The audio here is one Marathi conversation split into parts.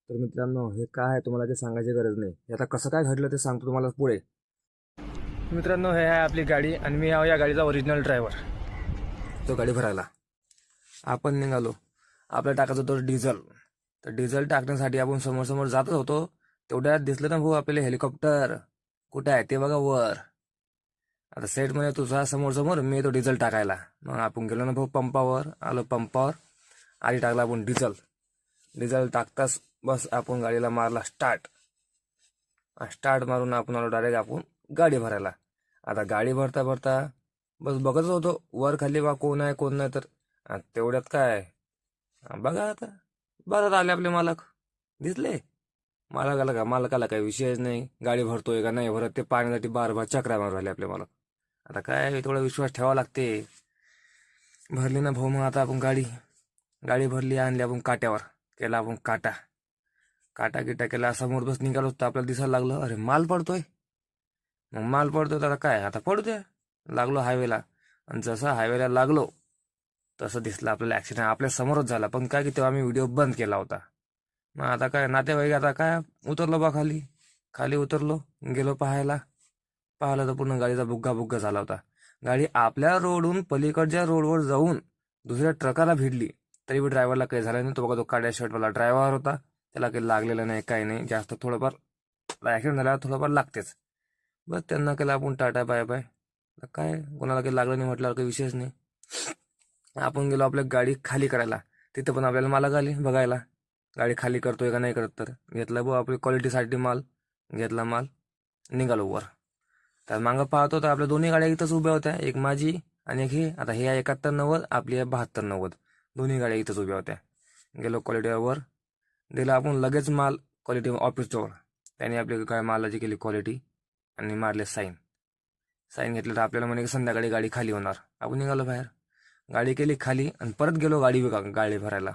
तर मित्रांनो, हे काय आहे तुम्हाला ते सांगायची गरज नाही. हे आता कसं काय घडलं ते सांगतो तुम्हाला पुढे. मित्रांनो, हे आहे आपली गाडी आणि मी आहे या गाडीचा ओरिजिनल ड्रायव्हर. तो गाडी भरायला आपण निघालो. आपल्या टाकायचं होतं डिझेल. तर डिझेल टाकण्यासाठी आपण समोर समोर जातच होतो. तेवढ्यात दिसलं ना भाऊ आपल्याला हेलिकॉप्टर. कुठे आहे ते बघा वर. आता सेट मध्ये तुझा समोर समोर मी येतो डिझेल टाकायला. मग आपण गेलो ना भाऊ पंपावर. आलो पंपावर. आधी टाकला आपण डिझेल. डिझेल टाकताच बस आपण गाडीला मारला स्टार्ट. स्टार्ट मारून आपण आलो डायरेक्ट आपण गाडी भरायला. आता गाडी भरता भरता बस बघतच होतो वर खाली बा कोण आहे कोण नाही. तर तेवढ्यात काय बघा आता बरं आले आपले मालक दिसले. मालकाला काही विषयच नाही. गाडी भरतोय का नाही भरत ते पाहण्यासाठी बार बार चक्रा मारू राहिले आपले मालक. आता काय थोडा विश्वास ठेवावा लागते. भरली ना भाऊ. मग आता आपण गाडी गाडी भरली आणली आपण काट्यावर. केला आपण काटा काटा गिटा केला. समोर बस निघालो तर आपल्याला दिसायला लागलं अरे माल पडतोय. मग माल पडतोय तर आता काय आता पडू द्या. लागलो हायवेला. आणि जसं हायवेला लागलो तसं दिसलं आपल्याला ऍक्सिडेंट आपल्या समोरच झाला. पण काय की तेव्हा आम्ही व्हिडिओ बंद केला होता. मग आता काय नातेवाईक आता काय उतरलो बा खाली. खाली उतरलो गेलो पाहायला तर पूर्ण गाडीचा बुग्गा बुग्गा झाला होता. गाडी आपल्या रोडहून पलीकडच्या रोडवर जाऊन दुसऱ्या ट्रकाला भिडली. तरी बी ड्रायव्हरला काही झालं नाही. तो बघा तो काळ्या शर्टवाला ड्रायव्हर होता. त्याला काही लागलेलं नाही काही नाही. जास्त थोडंफार ऍक्सिडेंट झाल्यावर थोडंफार लागतेच. बस त्यांना केला आपण टाटा बाय बाय. काय कोणाला काही लागलं नाही म्हटल्यावर काही विषयच नाही. आपण गेलो आपल्या गाडी खाली करायला. तिथं पण आपल्याला मालक आली बघायला. गाडी खाली करतोय का नाही करत. तर घेतला भाऊ आपली क्वालिटीसाठी माल. घेतला माल निघालो वर. तर मागं पाहतो तर आपल्या दोन्ही गाड्या इथंच उभ्या होत्या. एक माझी आणि एक ही. आता हे आहे 7190 आपली आहे 7290. दोन्ही गाड्या इथंच उभ्या होत्या. गेलो क्वालिटीवर दिला आपण लगेच माल क्वालिटी ऑफिसजवळ. त्याने आपली काय मालाची केली क्वालिटी आणि मारले साईन. साईन घेतलं तर आपल्याला म्हणे की संध्याकाळी गाडी खाली होणार. आपण निघालो बाहेर. गाडी केली खाली आणि परत गेलो गाडी भरायला.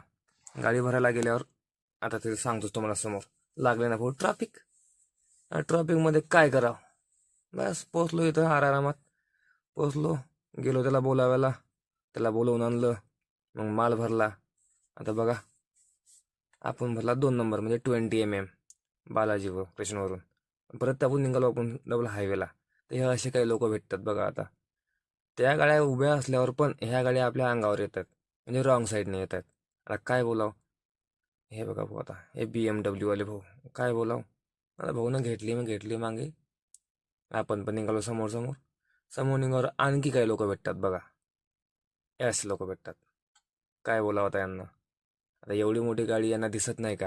गाडी भरायला गेल्यावर आता ते सांगतो तुम्हाला समोर लागले ना भाऊ ट्रॅफिक. ट्रॅफिकमध्ये काय करावं. बस पोचलो इथं आरामात. पोचलो गेलो त्याला बोलावायला. त्याला बोलवून आणलं. मग माल भरला. आता बघा आपण भरला 2 नंबर म्हणजे 20 mm बालाजीवर स्टेशनवरून. परत आपण निघालो आपण डबल हायवेला. तर हे असे काही लोक भेटतात बघा. आता त्या गाड्या उभ्या असल्यावर पण ह्या गाड्या आपल्या अंगावर येतात. म्हणजे रॉंग साईडने येतात. आता काय बोलाव. हे बघा भाऊ आता हे BMW वाले भाऊ काय बोलाव. आता भाऊनं घेतली मागे. आपण पण निघालो समोर समोर. समोर निघावर आणखी काही लोक भेटतात बघा. हे असे लोक भेटतात. काय बोलावं आता यांना. आता एवढी मोठी गाडी यांना दिसत नाही का.